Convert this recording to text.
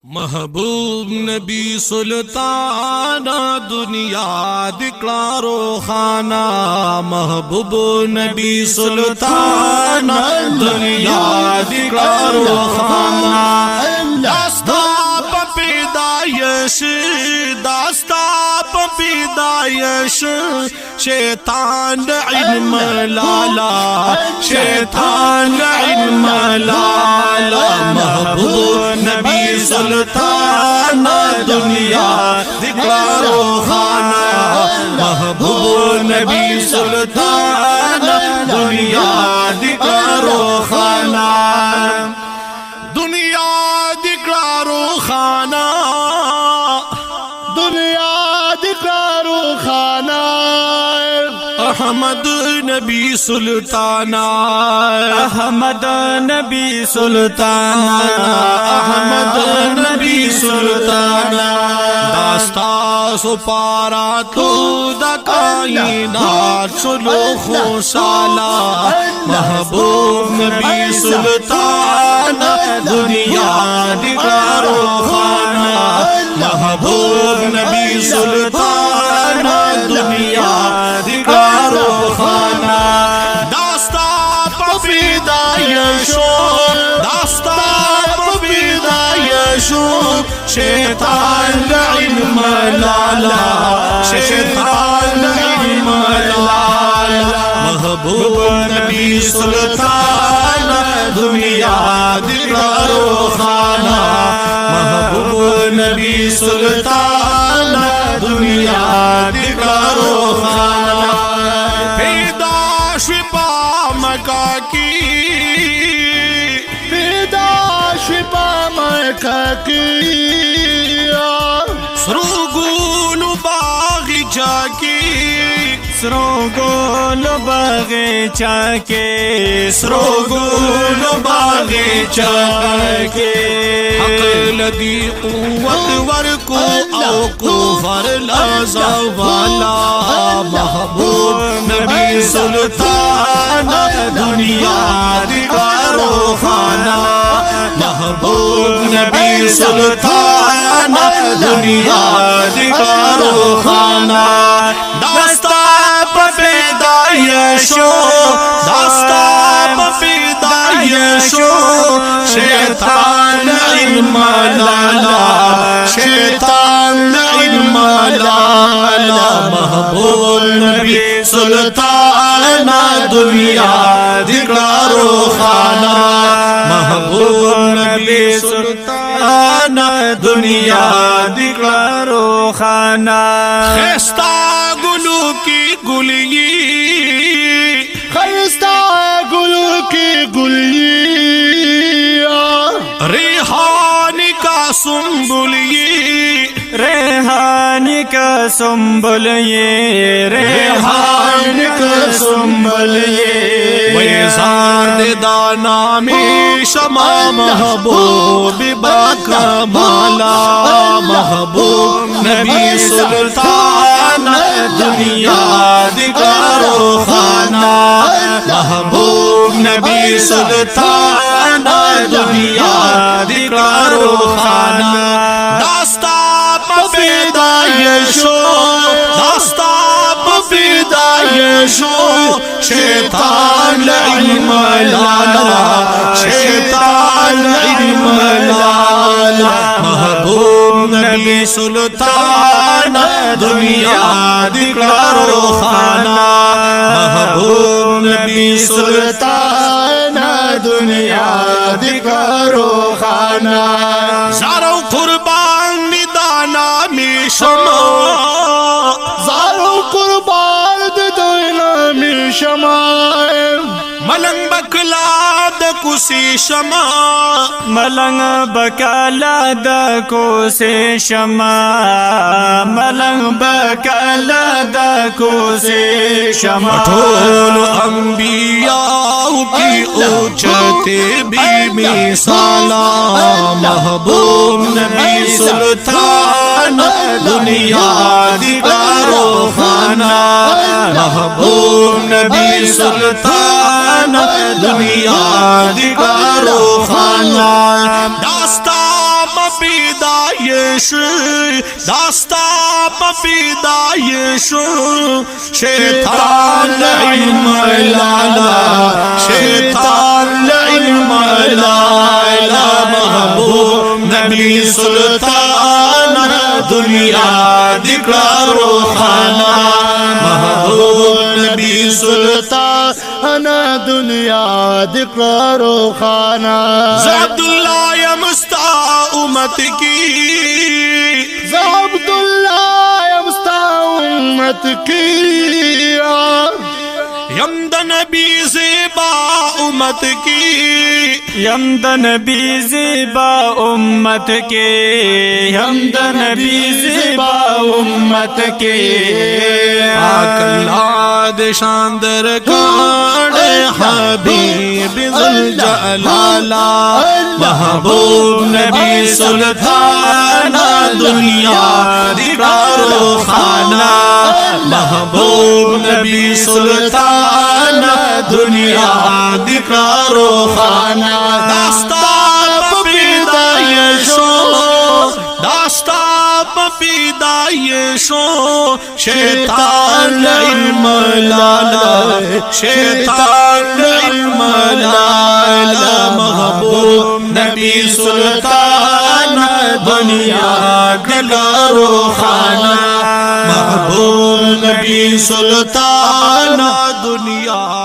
महबूब नबी सुल्ताना दुनिया दिक्लारो खाना। महबूब नबी सुल्ताना दुनिया दिक्लारो खाना। दास्ता पैदायश दास्ता पैदायश शैतान इल्म लाला शैतान इल्म लाला। महबूब नबी सुल्तान दुनिया दिक्लारो खाना। महबूब नबी सुल्तान दुनिया दिक्लारो खाना। दुनिया दिक्लारो खाना दुनिया दिक्लारो खाना। अहमद नबी सुल्ताना अहमद नबी सुल्ताना अहमद नबी सुल्ताना। दास्ता सुपारा तो दकाइनात सुलूखो साला। महबूब नबी सुल्ताना दुनिया दिक्लारो खाना। महबूब नबी सुल्ताना दुनिया दिक्लारो खाना। दास्ता पैदायशो दास्ता पैदायशो शैतान इल्म लाला शैतान इल्म लाला। महबूब नबी सुल्तान दुनिया दिक्लारो खाना। महबूब नबी सुल्तान दुनिया दिक्लारो खाना। पैदाश मक्का की पैदाश मक्का की सरोगुल बागीचा की सरोगुल बागीचा के सरोगुल बागीचा के। अक़लदी क़ुव्वत वर को औक़ुफ़र लज़ा वाला। महबूब नबी सुल्तान दुनिया दिक्लारो खाना। महबूब नबी सुल्तान दुनिया दिक्लारो खाना। दास्ता पैदायशो दास्ता पैदायशो शैतान इल्म लाला शैतान इल्म लाला। महबूब नबी सुल्तान दुनिया दिक्लारो खाना। महबूब नबी सुल्तान दुनिया दिक्लारो खाना। खस्ता गुलू की गुलिये खस्ता गुलू की गुलिया रेहान का सुम्बुलिये रेहान का सुम्बुल ये रेहान का सुम्बुल ये। वैज़ाद दाना में शमा महबूब बाकमाला। महबूब नबी सुल्तान दुनिया दिक्लारो खाना। महबूब नबी सुल्तान दुनिया दिक्लारो खाना। दास्ता पैदायशो दास्ता पैदायशो शैतान इल्म लाला शैतान इल्म लाला। महबूब नबी सुल्तान दुनिया दिक्लारो खाना। महबूब नबी सुल्तान दुनिया दिक्लारो खाना। ज़ारो कुर्बान निदाना में शमा ज़ारो कुर्बान दिदाना में शमा। मलंग बकला कुसी शमा मलंग बकला को से शमा मलंग बकला को से शमा। ठोल अंबिया की ऊंचते भी मिसाला। महबूब नबी सुल्तान दुनिया दिक्लारो खाना। महबूब नबी सुल्तान दुनिया दिक्लारो खाना। दास्ता پیدایش داستا پیدایش شیطان علم لالا شیطان علم لالا محبوب نبی سلطان دنیا دکارو خانا محبوب نبی سلطان دنیا دکارو خانہ عبداللہ یا مستا امت کی عبداللہ مستا امت کی یمد نبی زیبا امت کی یمد نبی زیبا امت کے یمد نبی زیبا امت کے پاک اللہ دے شاندر کاڑ حبیب ذوالجلالا محبوب نبی سلطان دنیا دیکارو خانہ محبوب نبی سلطان دنیا دیکارو خانہ داستان پیدایشو داستان پیدایشو شیطان علم لالا شیطان علم لالا محبوب نبی سلطان دنیا دلارو خانہ محبوب نبی سلطان دنیا